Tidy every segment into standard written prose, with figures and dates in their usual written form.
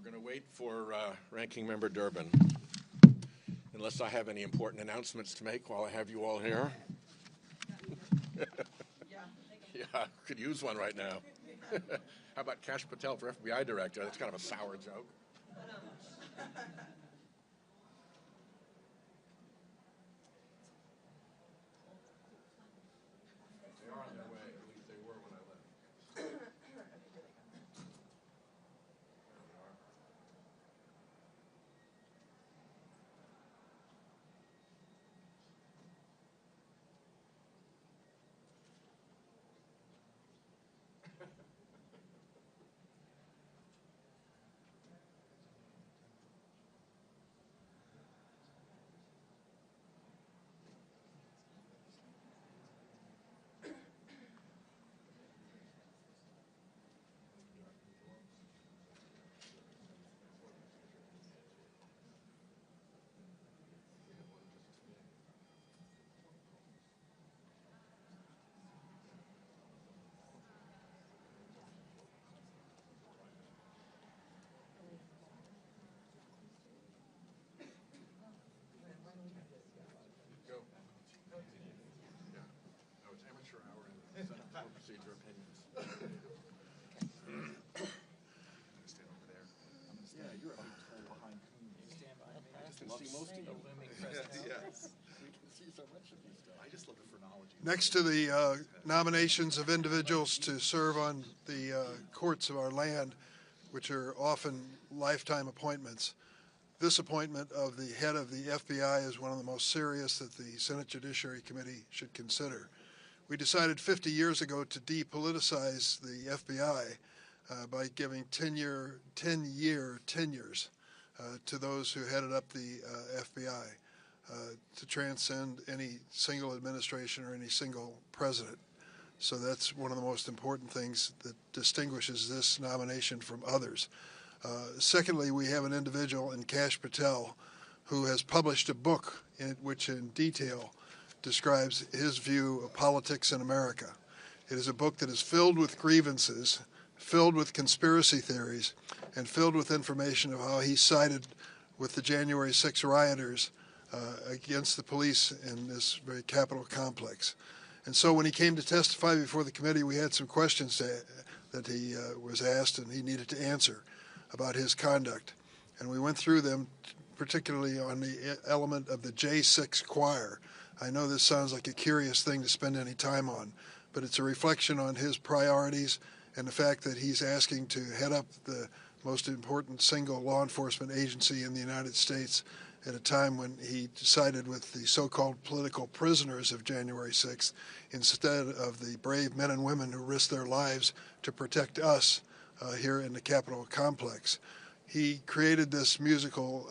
We're going to wait for Ranking Member Durbin, unless I have any important announcements to make while I have you all here. Yeah, could use one right now. How about Kash Patel for FBI Director? That's kind of a sour joke. They are on their way. At least they were when I left. Procedure opinions. Stand over there. I'm going to stand. Yeah, you're a big tool behind whom you stand by me. I just can see most of you. Yes. We can see so much of you stuff. I just love the phrenology. Next to the nominations of individuals to serve on the courts of our land, which are often lifetime appointments, this appointment of the head of the FBI is one of the most serious that the Senate Judiciary Committee should consider. We decided 50 years ago to depoliticize the FBI by giving 10-year tenures to those who headed up the FBI to transcend any single administration or any single president. So that's one of the most important things that distinguishes this nomination from others. Secondly, we have an individual in Kash Patel who has published a book which in detail describes his view of politics in America. It is a book that is filled with grievances, filled with conspiracy theories, and filled with information of how he sided with the January 6th rioters against the police in this very Capitol complex. And so when he came to testify before the committee, we had some questions that he was asked and he needed to answer about his conduct. And we went through them, particularly on the element of the J6 choir. I know this sounds like a curious thing to spend any time on, but it's a reflection on his priorities and the fact that he's asking to head up the most important single law enforcement agency in the United States at a time when he sided with the so-called political prisoners of January 6th instead of the brave men and women who risked their lives to protect us here in the Capitol complex. He created this musical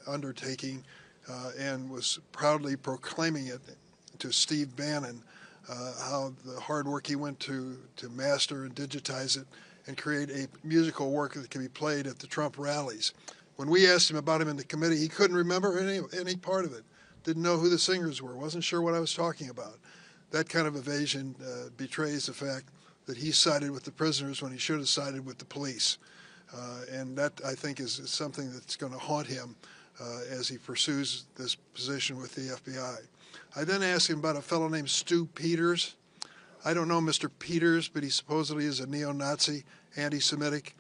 undertaking and was proudly proclaiming it to Steve Bannon, how the hard work he went to master and digitize it and create a musical work that can be played at the Trump rallies. When we asked him about him in the committee, he couldn't remember any part of it, didn't know who the singers were, wasn't sure what I was talking about. That kind of evasion betrays the fact that he sided with the prisoners when he should have sided with the police. And that, I think, is something that's going to haunt him as he pursues this position with the FBI. I then asked him about a fellow named Stu Peters. I don't know Mr. Peters, but he supposedly is a neo-Nazi, anti-Semitic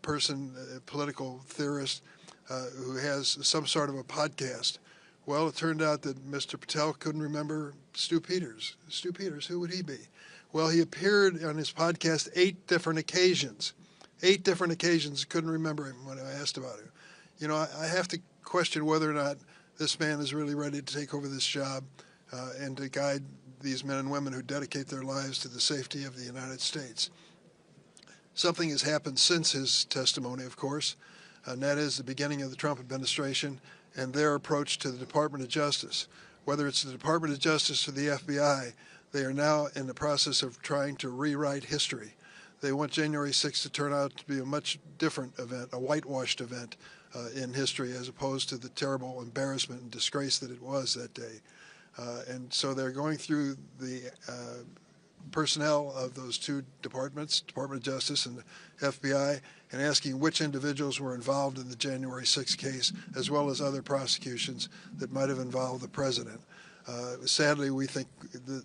person, political theorist, who has some sort of a podcast. Well, it turned out that Mr. Patel couldn't remember Stu Peters. Stu Peters, who would he be? Well, he appeared on his podcast 8 different occasions. 8 different occasions, couldn't remember him when I asked about him. You know, I have to question whether or not this man is really ready to take over this job and to guide these men and women who dedicate their lives to the safety of the United States. Something has happened since his testimony, of course, and that is the beginning of the Trump administration and their approach to the Department of Justice. Whether it's the Department of Justice or the FBI, they are now in the process of trying to rewrite history. They want January 6th to turn out to be a much different event, a whitewashed event in history, as opposed to the terrible embarrassment and disgrace that it was that day. And so they're going through the personnel of those two departments, Department of Justice and the FBI, and asking which individuals were involved in the January 6th case, as well as other prosecutions that might have involved the president. Sadly, we think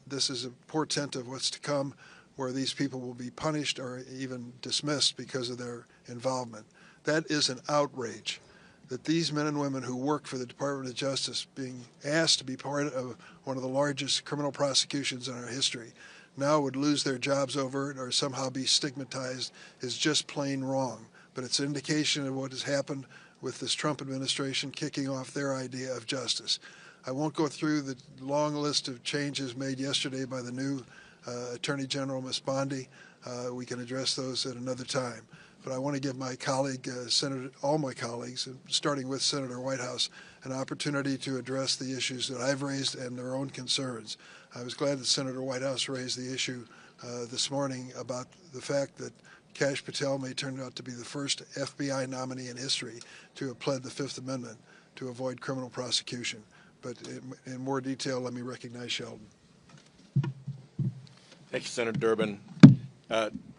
this is a portent of what's to come, where these people will be punished or even dismissed because of their involvement. That is an outrage, that these men and women who work for the Department of Justice being asked to be part of one of the largest criminal prosecutions in our history now would lose their jobs over it or somehow be stigmatized is just plain wrong. But it's an indication of what has happened with this Trump administration kicking off their idea of justice. I won't go through the long list of changes made yesterday by the new Attorney General, Ms. Bondi. We can address those at another time. But I want to give my colleague, all my colleagues, starting with Senator Whitehouse, an opportunity to address the issues that I've raised and their own concerns. I was glad that Senator Whitehouse raised the issue this morning about the fact that Kash Patel may turn out to be the first FBI nominee in history to have pled the Fifth Amendment to avoid criminal prosecution. But in more detail, let me recognize Sheldon. Thank you, Senator Durbin.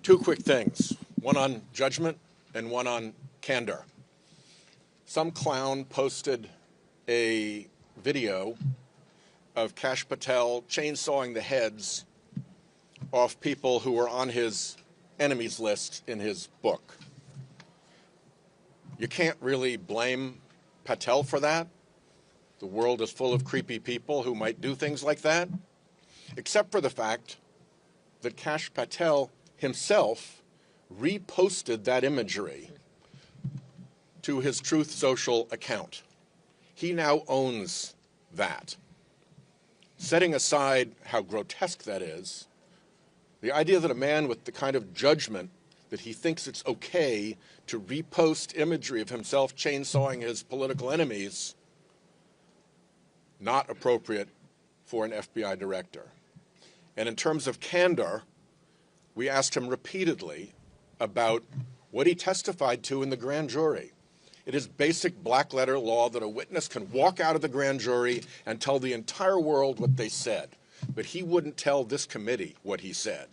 Two quick things, one on judgment and one on candor. Some clown posted a video of Kash Patel chainsawing the heads off people who were on his enemies list in his book. You can't really blame Patel for that. The world is full of creepy people who might do things like that, except for the fact that Kash Patel himself reposted that imagery to his Truth Social account. He now owns that. Setting aside how grotesque that is, the idea that a man with the kind of judgment that he thinks it's okay to repost imagery of himself chainsawing his political enemies, not appropriate for an FBI director. And in terms of candor, we asked him repeatedly about what he testified to in the grand jury. It is basic black-letter law that a witness can walk out of the grand jury and tell the entire world what they said, but he wouldn't tell this committee what he said.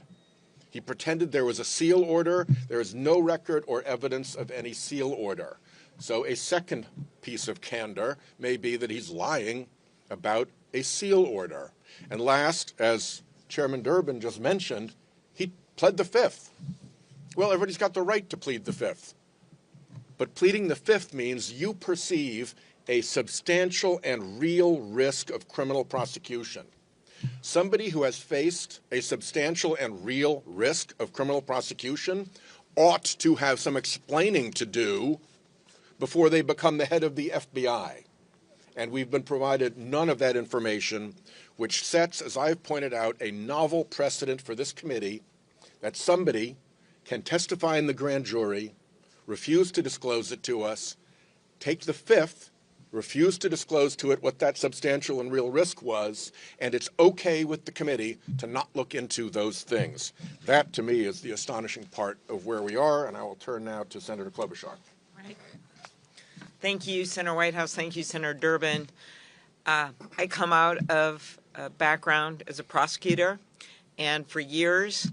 He pretended there was a seal order. There is no record or evidence of any seal order. So a second piece of candor may be that he's lying about a seal order. And last, as Chairman Durbin just mentioned, he pled the Fifth. Well, everybody's got the right to plead the Fifth. But pleading the Fifth means you perceive a substantial and real risk of criminal prosecution. Somebody who has faced a substantial and real risk of criminal prosecution ought to have some explaining to do before they become the head of the FBI. And we've been provided none of that information, which sets, as I've pointed out, a novel precedent for this committee that somebody can testify in the grand jury, refuse to disclose it to us, take the Fifth, refuse to disclose to it what that substantial and real risk was, and it's okay with the committee to not look into those things. That, to me, is the astonishing part of where we are, and I will turn now to Senator Klobuchar. Right. Thank you, Senator Whitehouse. Thank you, Senator Durbin. I come out of a background as a prosecutor, and for years,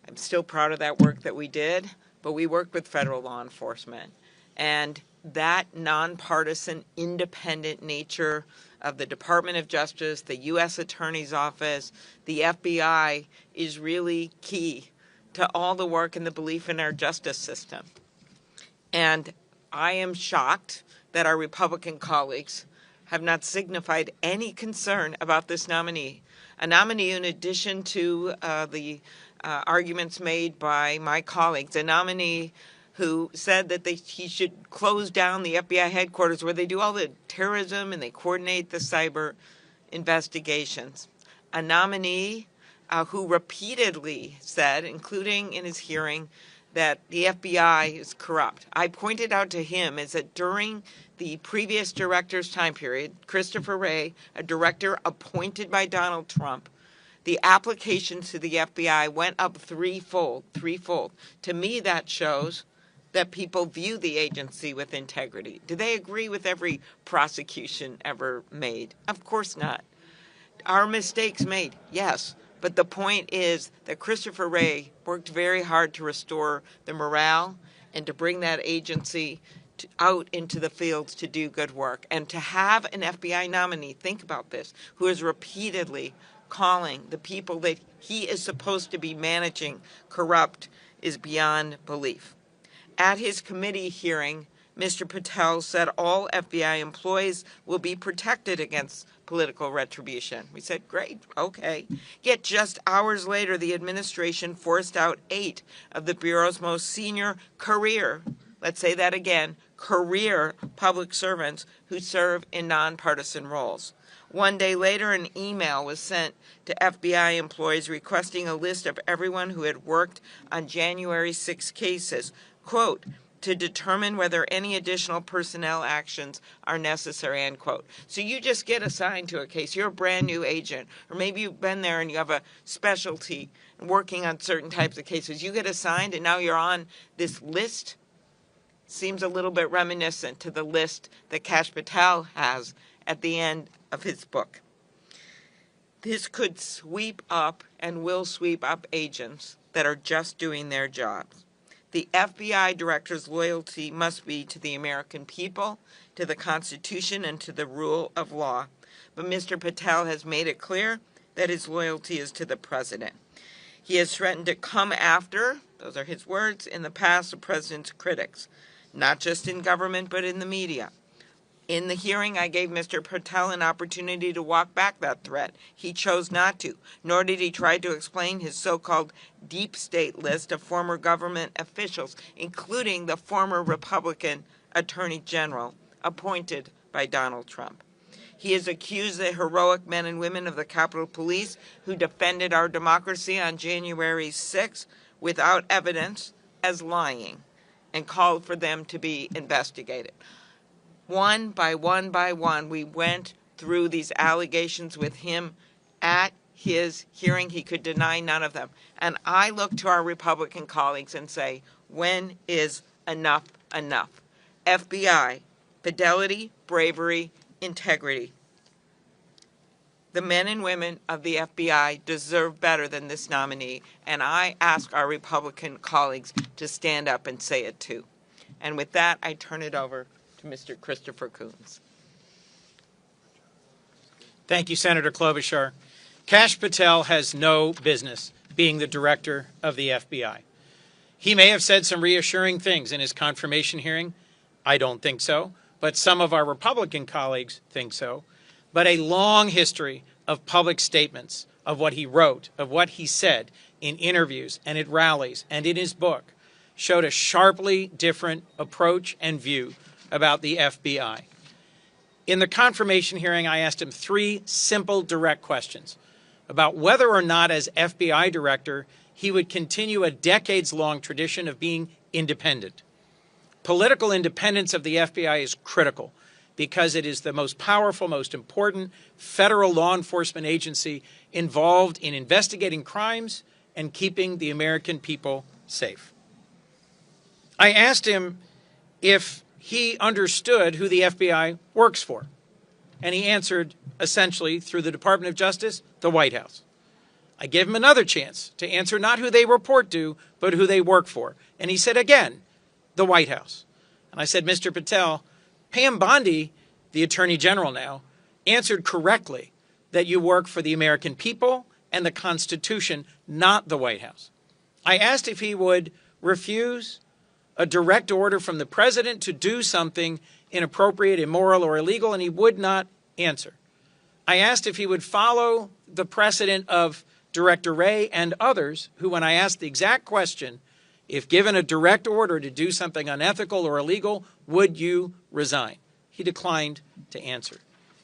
I'm still proud of that work that we did, but we worked with federal law enforcement. And that nonpartisan, independent nature of the Department of Justice, the U.S. Attorney's Office, the FBI is really key to all the work and the belief in our justice system. And I am shocked that our Republican colleagues have not signified any concern about this nominee. A nominee, in addition to the arguments made by my colleagues, a nominee who said that he should close down the FBI headquarters where they do all the terrorism and they coordinate the cyber investigations. A nominee who repeatedly said, including in his hearing, that the FBI is corrupt. I pointed out to him is that during the previous director's time period, Christopher Wray, a director appointed by Donald Trump, the applications to the FBI went up threefold. To me, that shows that people view the agency with integrity. Do they agree with every prosecution ever made? Of course not. Are mistakes made? Yes. But the point is that Christopher Wray worked very hard to restore the morale and to bring that agency out into the fields to do good work. And to have an FBI nominee, think about this, who is repeatedly calling the people that he is supposed to be managing corrupt is beyond belief. At his committee hearing, Mr. Patel said all FBI employees will be protected against political retribution. We said, great, okay. Yet just hours later, the administration forced out 8 of the Bureau's most senior career, let's say that again, career public servants who serve in nonpartisan roles. One day later, an email was sent to FBI employees requesting a list of everyone who had worked on January 6 cases, quote, to determine whether any additional personnel actions are necessary, end quote. So you just get assigned to a case. You're a brand new agent, or maybe you've been there and you have a specialty working on certain types of cases. You get assigned and now you're on this list. Seems a little bit reminiscent to the list that Kash Patel has at the end of his book. This could sweep up and will sweep up agents that are just doing their jobs. The FBI director's loyalty must be to the American people, to the Constitution, and to the rule of law. But Mr. Patel has made it clear that his loyalty is to the president. He has threatened to come after, those are his words, in the past, the president's critics, not just in government, but in the media. In the hearing, I gave Mr. Patel an opportunity to walk back that threat. He chose not to, nor did he try to explain his so-called deep state list of former government officials, including the former Republican Attorney General appointed by Donald Trump. He has accused the heroic men and women of the Capitol Police who defended our democracy on January 6 without evidence as lying and called for them to be investigated. One by one, we went through these allegations with him at his hearing. He could deny none of them. And I look to our Republican colleagues and say, when is enough enough? FBI, fidelity, bravery, integrity. The men and women of the FBI deserve better than this nominee, and I ask our Republican colleagues to stand up and say it too. And with that, I turn it over to Mr. Christopher Coons. Thank you, Senator Klobuchar. Kash Patel has no business being the director of the FBI. He may have said some reassuring things in his confirmation hearing. I don't think so, but some of our Republican colleagues think so. But a long history of public statements of what he wrote, of what he said in interviews and at rallies and in his book showed a sharply different approach and view about the FBI. In the confirmation hearing, I asked him 3 simple, direct questions about whether or not, as FBI director, he would continue a decades-long tradition of being independent. Political independence of the FBI is critical because it is the most powerful, most important federal law enforcement agency involved in investigating crimes and keeping the American people safe. I asked him if he understood who the FBI works for. And he answered, essentially, through the Department of Justice, the White House. I gave him another chance to answer not who they report to, but who they work for. And he said again, the White House. And I said, Mr. Patel, Pam Bondi, the Attorney General now, answered correctly that you work for the American people and the Constitution, not the White House. I asked if he would refuse a direct order from the president to do something inappropriate, immoral, or illegal, and he would not answer. I asked if he would follow the precedent of Director Wray and others who, when I asked the exact question, if given a direct order to do something unethical or illegal, would you resign? He declined to answer.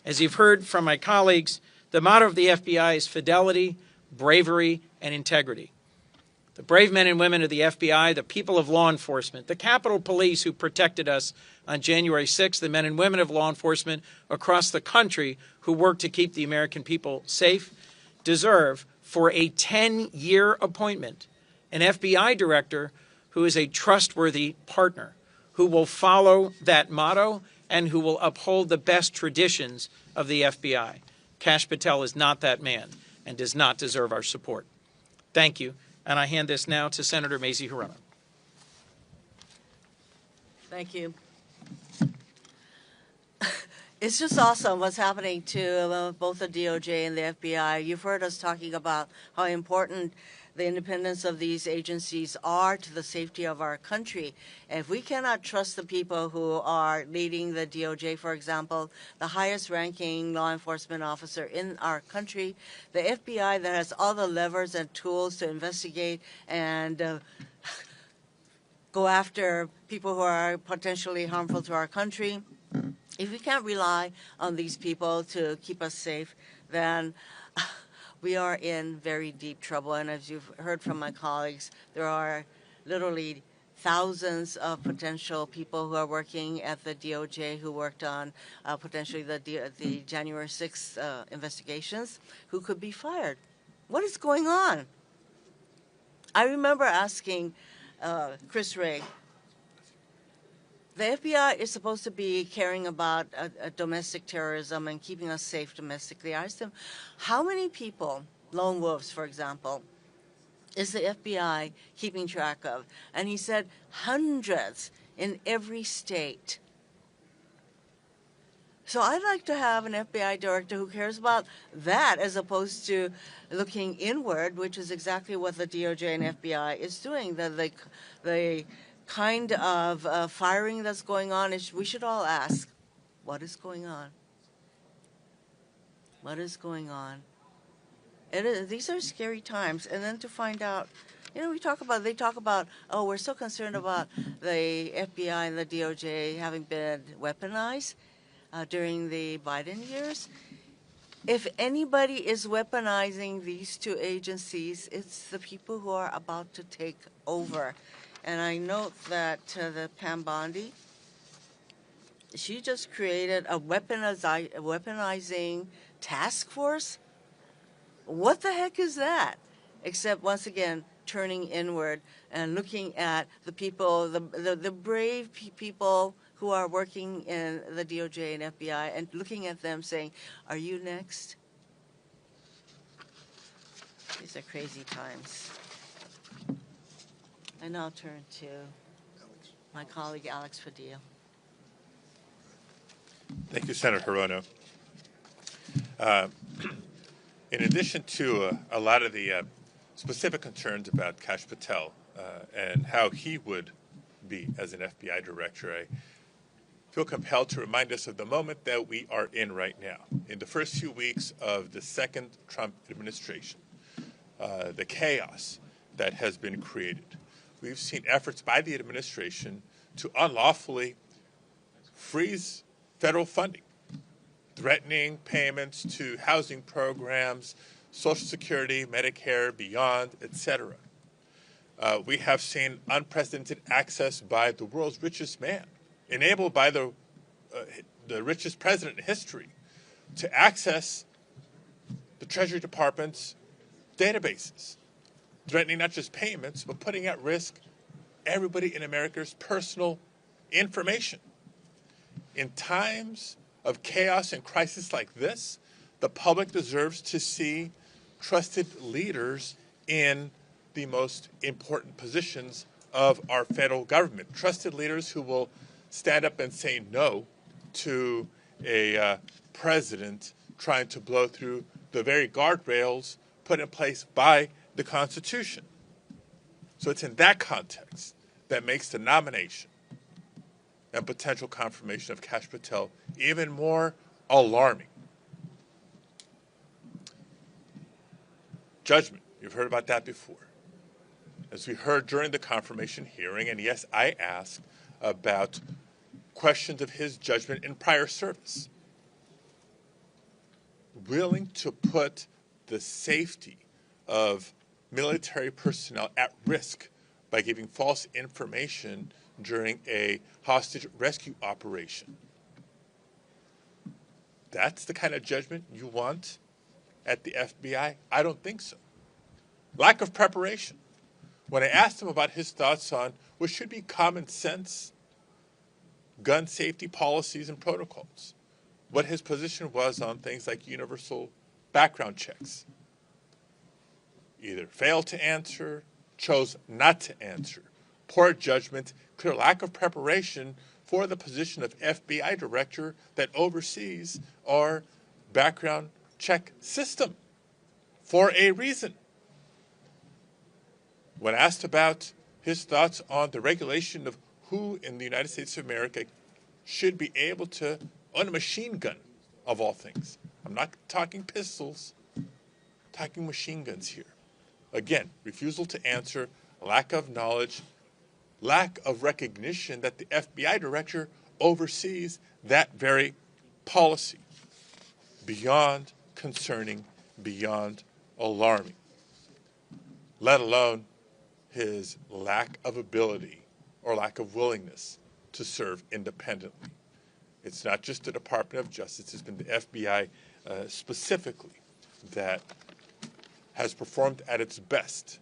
As you've heard from my colleagues, the motto of the FBI is fidelity, bravery, and integrity. The brave men and women of the FBI, the people of law enforcement, the Capitol Police who protected us on January 6th, the men and women of law enforcement across the country who work to keep the American people safe, deserve, for a 10-year appointment, an FBI director who is a trustworthy partner, who will follow that motto and who will uphold the best traditions of the FBI. Kash Patel is not that man. and does not deserve our support. Thank you, and I hand this now to Senator Mazie Hirono. Thank you. It's just awesome what's happening to both the DOJ and the FBI. You've heard us talking about how important the independence of these agencies are to the safety of our country. And if we cannot trust the people who are leading the DOJ, for example, the highest ranking law enforcement officer in our country, the FBI that has all the levers and tools to investigate and go after people who are potentially harmful to our country, if we can't rely on these people to keep us safe, then we are in very deep trouble. And as you've heard from my colleagues, there are literally thousands of potential people who are working at the DOJ who worked on potentially the January 6th investigations who could be fired. What is going on? I remember asking Chris Wray, the FBI is supposed to be caring about domestic terrorism and keeping us safe domestically. I asked him, how many people, lone wolves, for example, is the FBI keeping track of? And he said hundreds in every state. So I'd like to have an FBI director who cares about that as opposed to looking inward, which is exactly what the DOJ and FBI is doing. The kind of firing that's going on, we should all ask, what is going on? What is going on? These are scary times. And then to find out, they talk about, oh, we're so concerned about the FBI and the DOJ having been weaponized during the Biden years. If anybody is weaponizing these two agencies, it's the people who are about to take over. And I note that the Pam Bondi, she just created a weaponizing task force. What the heck is that? Except, once again, turning inward and looking at the people, the brave people who are working in the DOJ and FBI and looking at them saying, are you next? These are crazy times. I now turn to my colleague, Alex Padilla. Thank you, Senator Hirono. In addition to a lot of the specific concerns about Kash Patel and how he would be as an FBI director, I feel compelled to remind us of the moment that we are in right now. In the first few weeks of the second Trump administration, the chaos that has been created. We've seen efforts by the administration to unlawfully freeze federal funding, threatening payments to housing programs, Social Security, Medicare, beyond, etc. We have seen unprecedented access by the world's richest man, enabled by the richest president in history, to access the Treasury Department's databases, threatening not just payments, but putting at risk everybody in America's personal information. In times of chaos and crisis like this, the public deserves to see trusted leaders in the most important positions of our federal government. Trusted leaders who will stand up and say no to a president trying to blow through the very guardrails put in place by the Constitution. So it's in that context that makes the nomination and potential confirmation of Kash Patel even more alarming. Judgment, you've heard about that before. As we heard during the confirmation hearing, and yes, I asked about questions of his judgment in prior service. Willing to put the safety of military personnel at risk by giving false information during a hostage rescue operation. That's the kind of judgment you want at the FBI? I don't think so. Lack of preparation. When I asked him about his thoughts on what should be common sense gun safety policies and protocols, what his position was on things like universal background checks, either failed to answer, chose not to answer. Poor judgment, clear lack of preparation for the position of FBI director that oversees our background check system for a reason. When asked about his thoughts on the regulation of who in the United States of America should be able to own a machine gun, of all things. I'm not talking pistols, I'm talking machine guns here. Again, refusal to answer, lack of knowledge, lack of recognition that the FBI director oversees that very policy. Beyond concerning, beyond alarming. Let alone his lack of ability or lack of willingness to serve independently. It's not just the Department of Justice, it's been the FBI specifically that has performed at its best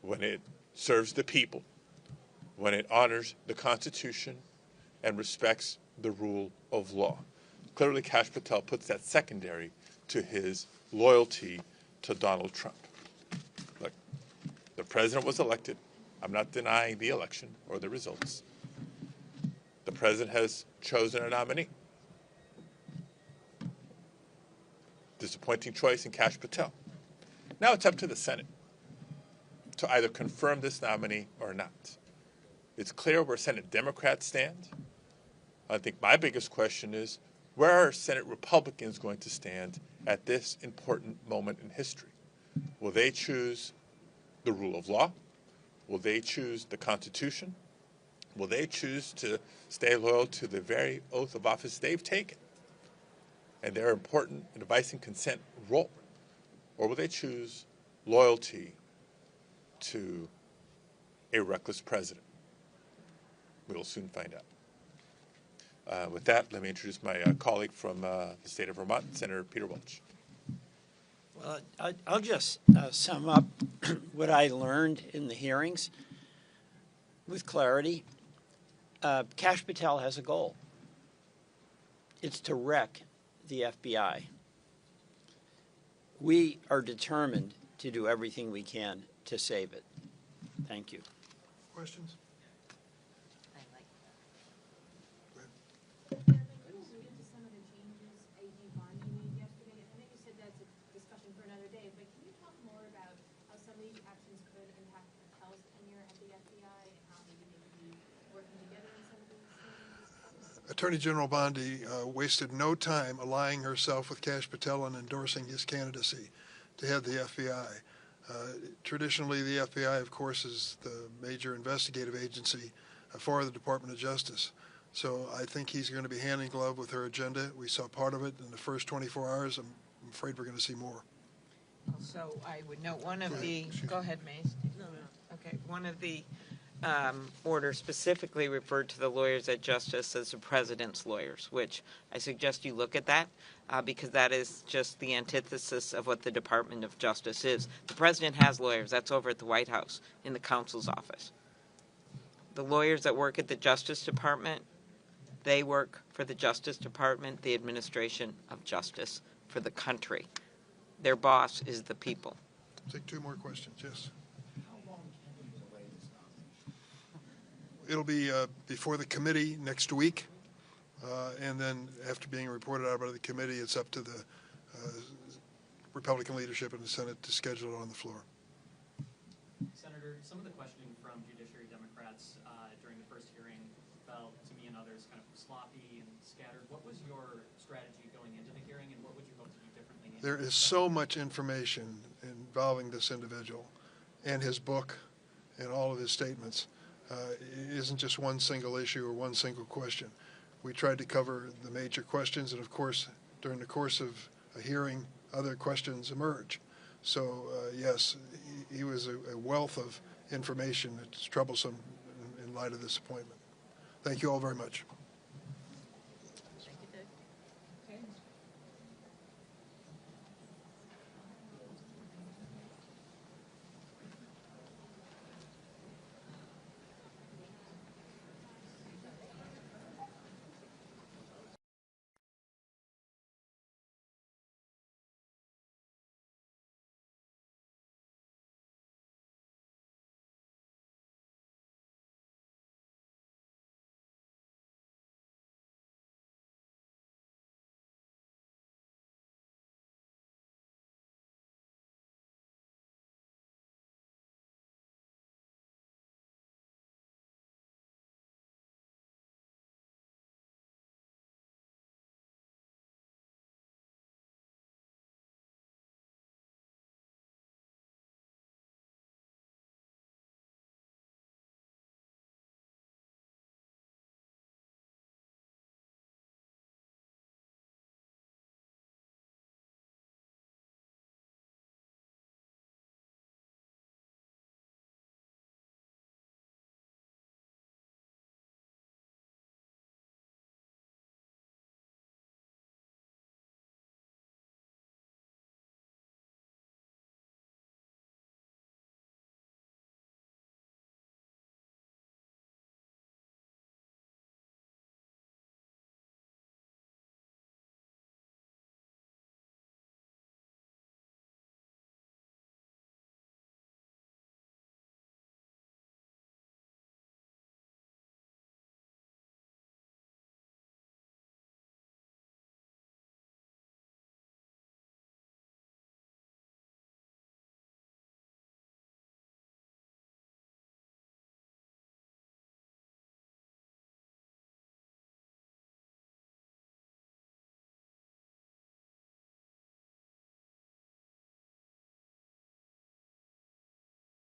when it serves the people, when it honors the Constitution and respects the rule of law. Clearly, Kash Patel puts that secondary to his loyalty to Donald Trump. Look, the president was elected. I'm not denying the election or the results. The president has chosen a nominee. Disappointing choice in Kash Patel. Now it's up to the Senate to either confirm this nominee or not. It's clear where Senate Democrats stand. I think my biggest question is, where are Senate Republicans going to stand at this important moment in history? Will they choose the rule of law? Will they choose the Constitution? Will they choose to stay loyal to the very oath of office they've taken and their important advice and consent role? Or will they choose loyalty to a reckless president? We will soon find out. With that, let me introduce my colleague from the state of Vermont, Senator Peter Welch. Well, I'll just sum up what I learned in the hearings with clarity. Kash Patel has a goal. It's to wreck the FBI. We are determined to do everything we can to save it. Thank you. Questions? Attorney General Bondi wasted no time allying herself with Kash Patel and endorsing his candidacy to head the FBI. Traditionally, the FBI, of course, is the major investigative agency for the Department of Justice. So I think he's going to be hand in glove with her agenda. We saw part of it in the first 24 hours. I'm afraid we're going to see more. So I would note one of the, go ahead, Mace. No. Okay, one of the orders specifically referred to the lawyers at Justice as the president's lawyers, which I suggest you look at that because that is just the antithesis of what the Department of Justice is. The president has lawyers. That's over at the White House in the counsel's office. The lawyers that work at the Justice Department, they work for the Justice Department, the administration of justice for the country. Their boss is the people. Take two more questions, yes. It'll be before the committee next week, and then after being reported out by the committee, it's up to the Republican leadership in the Senate to schedule it on the floor. Senator, some of the questioning from Judiciary Democrats during the first hearing felt to me and others kind of sloppy and scattered. What was your strategy going into the hearing, and what would you hope to do differently? There is so much information involving this individual and his book and all of his statements. It isn't just one single issue or one single question. We tried to cover the major questions, and of course, during the course of a hearing, other questions emerge. So, yes, he was a wealth of information that's troublesome in light of this appointment. Thank you all very much.